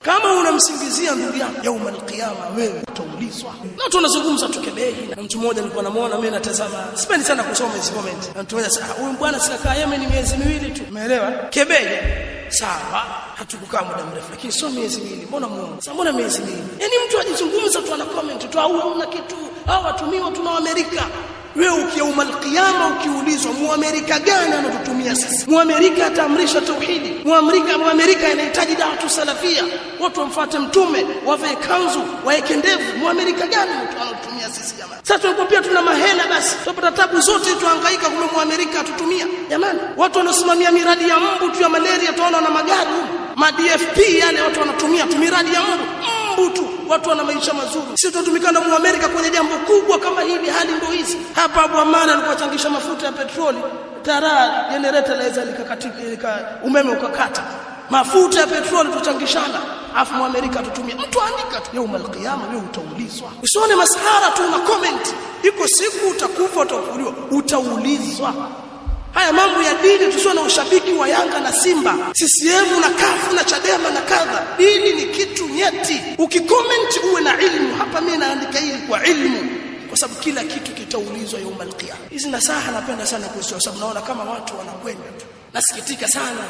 Kama unamsingizia ndugu yako yaumul qiyama, wewe utaulizwa. Na tunazungumza tukebehi. Na mtu mmoja nilikuwa namuona, mimi natazama, sipendi sana kusoma hizo comment. Na mtu mmoja sasa, huyu bwana sikakaa Yemen miezi miwili tu, umeelewa? Kebehi sawa, hatukukaa muda mrefu, lakini sio miezi miwili. Mbona muongo? Sasa mbona miezi miwili? Yaani mtu ajizungumza tu ana comment tu, au hauna kitu, au watumiwa tuna Amerika. Wewe ukiyaumul qiyama ukiulizwa, Muamerika gani anatutumia sisi? Muamerika ataamrisha tauhidi, Muamerika anahitaji da'watu salafia, watu wamfuate mtume, wavae kanzu, waeke ndevu. Muamerika gani mtu anatutumia sisi jamani? Sasa tunakwambia tuna mahela, basi tupata tabu zote, tuhangaika, kumbe Muamerika atutumia jamani. Watu wanasimamia miradi ya mbu tu ya malaria, tunaona na magari ma DFP yale, watu wanatumia tu miradi ya mbu tu, watu wana maisha mazuri. Sisi tunatumika na Muamerika kwenye jambo kubwa kama hili. Hali ndio hizi hapa. Abu Amana alikuwa changisha mafuta ya petroli, tara generator laweza likatika, umeme ukakata, mafuta ya petroli tuchangishana, afu Muamerika tutumia. Mtu andika tu yaumul qiyama, wewe utaulizwa. Usione masahara tu una comment, iko siku utakufa, utafufuliwa, utaulizwa. Haya mambo ya dini, tusio na ushabiki wa Yanga na Simba, CCM na CUF na Chadema na kadha. Dini ni kitu nyeti. Ukicomment uwe na ilmu. Hapa mimi naandika hili kwa ilmu, kwa sababu kila kitu kitaulizwa yaumul qiyama. Hizi nasaha napenda sana kuzitoa, sababu naona kama watu wanakwenda tu. Nasikitika sana.